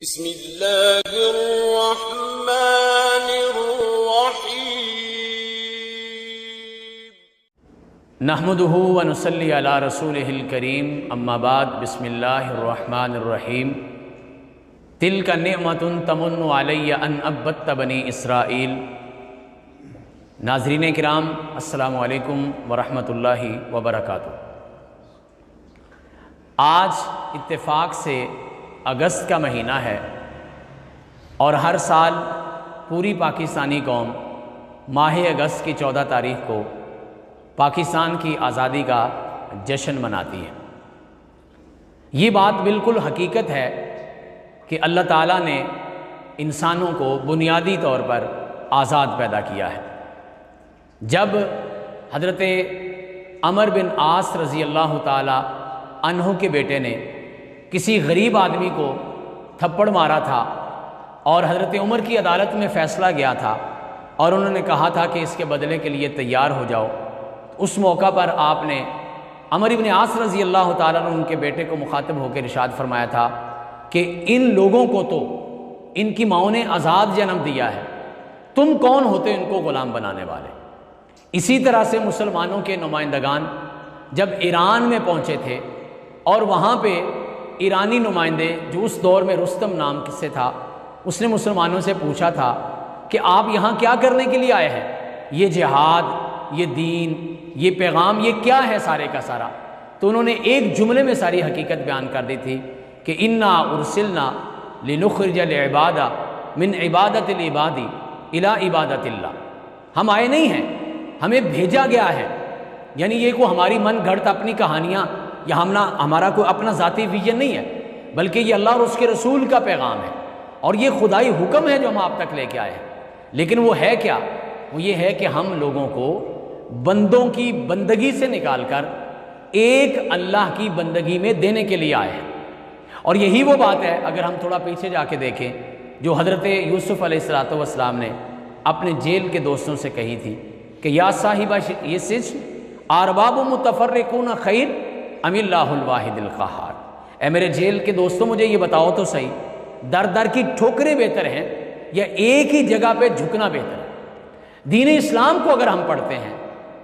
بسم اللہ الرحمن الرحیم نحمده ونصلی علی رسولہ الکریم اما بعد بسم اللہ الرحمن الرحیم تلک نعمت تمن علی ان عبدت بنی اسرائیل۔ ناظرین کرام السلام علیکم ورحمۃ اللہ وبرکاتہ۔ آج اتفاق سے اگست کا مہینہ ہے اور ہر سال پوری پاکستانی قوم ماہ اگست کی 14 تاریخ کو پاکستان کی آزادی کا جشن مناتی ہے۔ یہ بات بالکل حقیقت ہے کہ اللہ تعالیٰ نے انسانوں کو بنیادی طور پر آزاد پیدا کیا ہے۔ جب حضرت عمر بن عاص رضی اللہ تعالیٰ عنہ کے بیٹے نے کسی غریب آدمی کو تھپڑ مارا تھا اور حضرت عمر کی عدالت میں فیصلہ گیا تھا اور انہوں نے کہا تھا کہ اس کے بدلے کے لیے تیار ہو جاؤ، اس موقع پر آپ نے عمر بن عاص رضی اللہ تعالیٰ عنہ ان کے بیٹے کو مخاطب ہو کے ارشاد فرمایا تھا کہ ان لوگوں کو تو ان کی ماؤں نے آزاد جنم دیا ہے، تم کون ہوتے ان کو غلام بنانے والے۔ اسی طرح سے مسلمانوں کے نمائندگان جب ایران میں پہنچے تھے اور وہاں پہ ایرانی نمائندے جو اس دور میں رستم نام سے تھا، اس نے مسلمانوں سے پوچھا تھا کہ آپ یہاں کیا کرنے کے لیے آئے ہیں؟ یہ جہاد، یہ دین، یہ پیغام، یہ کیا ہے سارے کا سارا؟ تو انہوں نے ایک جملے میں ساری حقیقت بیان کر دی تھی کہ انا ارسلنا لنخرج العباد من عبادت العباد الی عبادت اللہ۔ ہم آئے نہیں ہیں، ہمیں بھیجا گیا ہے، یعنی یہ کوئی ہماری من گھڑت اپنی کہانیاں یا ہمارا کوئی اپنا ذاتی ویژن نہیں ہے، بلکہ یہ اللہ اور اس کے رسول کا پیغام ہے اور یہ خدائی حکم ہے جو ہم آپ تک لے کے آئے ہیں۔ لیکن وہ ہے کیا؟ وہ یہ ہے کہ ہم لوگوں کو بندوں کی بندگی سے نکال کر ایک اللہ کی بندگی میں دینے کے لیے آئے ہیں۔ اور یہی وہ بات ہے، اگر ہم تھوڑا پیچھے جا کے دیکھیں، جو حضرت یوسف علیہ السلام نے اپنے جیل کے دوستوں سے کہی تھی کہ یا صاحبہ یہ سجن ارباب متفرقون خیر ام اللہ الواحد القہار۔ اے میرے جیل کے دوستوں، مجھے یہ بتاؤ تو صحیح، در در کی ٹھوکریں بہتر ہیں یا ایک ہی جگہ پہ جھکنا بہتر ہے؟ دین اسلام کو اگر ہم پڑھتے ہیں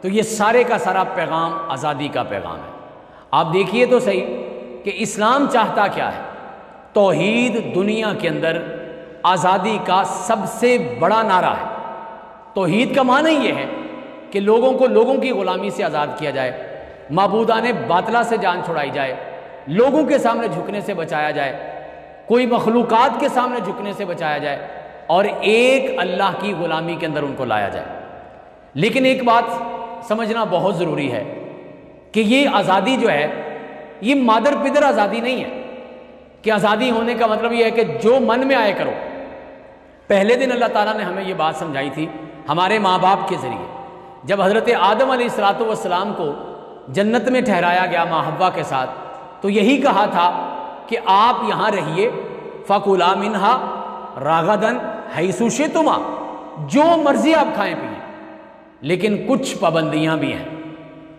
تو یہ سارے کا سارا پیغام آزادی کا پیغام ہے۔ آپ دیکھیے تو صحیح کہ اسلام چاہتا کیا ہے؟ توحید دنیا کے اندر آزادی کا سب سے بڑا نعرہ ہے۔ توحید کا معنی یہ ہے کہ لوگوں کو لوگوں کی غلامی سے آزاد کیا جائے، معبودان باطلہ سے جان چھڑائی جائے، لوگوں کے سامنے جھکنے سے بچایا جائے، کوئی مخلوقات کے سامنے جھکنے سے بچایا جائے اور ایک اللہ کی غلامی کے اندر ان کو لایا جائے۔ لیکن ایک بات سمجھنا بہت ضروری ہے کہ یہ آزادی جو ہے یہ مادر پدر آزادی نہیں ہے کہ آزادی ہونے کا مطلب یہ ہے کہ جو من میں آئے کرو۔ پہلے دن اللہ تعالیٰ نے ہمیں یہ بات سمجھائی تھی ہمارے ماں باپ کے ذریعے، جب حضرت آدم علیہ السلام کو جنت میں ٹھہرایا گیا ماں حوا کے ساتھ، تو یہی کہا تھا کہ آپ یہاں رہیے، فَكُلَا مِنْهَا رَغَدًا حَيْثُ شِئْتُمَا، جو مرضی آپ کھائیں پئیں، لیکن کچھ پابندیاں بھی ہیں،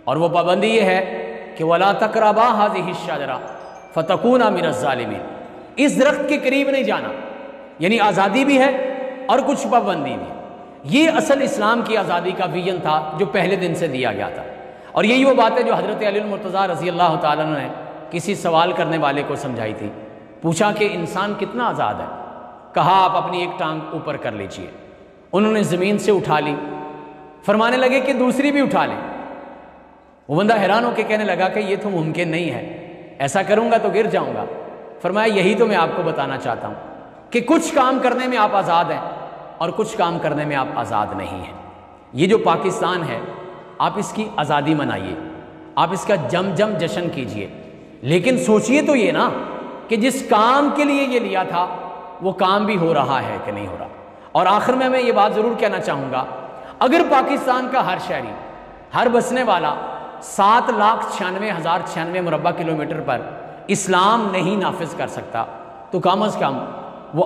اور وہ پابندی یہ ہے کہ وَلَا تَقْرَبَا هَذِهِ الشَّجَرَةَ فَتَكُونَا مِنَ الظَّالِمِينَ، اس درخت کے قریب نہیں جانا، یعنی آزادی بھی ہے اور کچھ پابندی بھی۔ یہ اصل اسلام کی آزادی کا ویژن تھا جو پہلے دن سے دیا گیا تھا، اور یہی وہ بات ہے جو حضرت علی المرتضیٰ رضی اللہ تعالیٰ عنہ نے کسی سوال کرنے والے کو سمجھائی تھی۔ پوچھا کہ انسان کتنا آزاد ہے؟ کہا آپ اپنی ایک ٹانگ اوپر کر لیجئے۔ انہوں نے زمین سے اٹھا لی، فرمانے لگے کہ دوسری بھی اٹھا لیں۔ وہ بندہ حیران ہو کے کہنے لگا کہ یہ تو ممکن نہیں ہے، ایسا کروں گا تو گر جاؤں گا۔ فرمایا یہی تو میں آپ کو بتانا چاہتا ہوں کہ کچھ کام کرنے میں آپ آزاد ہیں اور کچھ کام کرنے میں آپ آزاد نہیں ہیں۔ یہ جو پاکستان ہے، آپ اس کی آزادی منائیے، آپ اس کا جم جم جشن کیجئے، لیکن سوچئے تو یہ نا کہ جس کام کے لیے یہ لیا تھا وہ کام بھی ہو رہا ہے کہ نہیں ہو رہا۔ اور آخر میں یہ بات ضرور کہنا چاہوں گا، اگر پاکستان کا ہر شہری، ہر بسنے والا 7,96,096 مربع کلومیٹر پر اسلام نہیں نافذ کر سکتا تو کم از کم وہ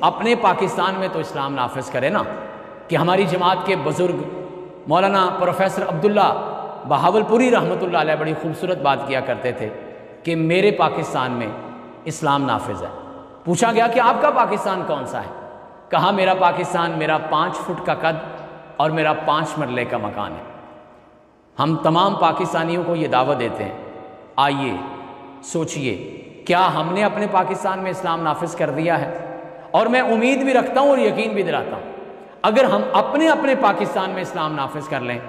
اپنے پاکستان میں تو اسلام نافذ کرے نا۔ کہ ہماری جماعت کے بزرگ مولانا پروفیسر عبداللہ بہاولپوری رحمۃ اللہ علیہ بڑی خوبصورت بات کیا کرتے تھے کہ میرے پاکستان میں اسلام نافذ ہے، پوچھا گیا کہ آپ کا پاکستان کون سا ہے؟ کہا میرا پاکستان میرا 5 فٹ کا قد اور میرا 5 مرلے کا مکان ہے۔ ہم تمام پاکستانیوں کو یہ دعوت دیتے ہیں، آئیے سوچئے کیا ہم نے اپنے پاکستان میں اسلام نافذ کر دیا ہے؟ اور میں امید بھی رکھتا ہوں اور یقین بھی دلاتا ہوں، اگر ہم اپنے پاکستان میں اسلام نافذ کر لیں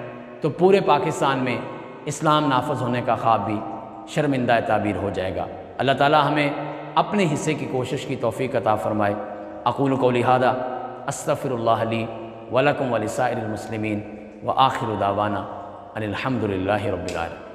تو پورے پاکستان میں اسلام نافذ ہونے کا خواب بھی شرمندہ تعبیر ہو جائے گا۔ اللہ تعالی ہمیں اپنے حصے کی کوشش کی توفیق عطا فرمائے۔ اقول قولی ھذا استغفر اللہ لی ولکم ولسائر المسلمین وآخر دعوانا ان الحمد للہ رب العالمین۔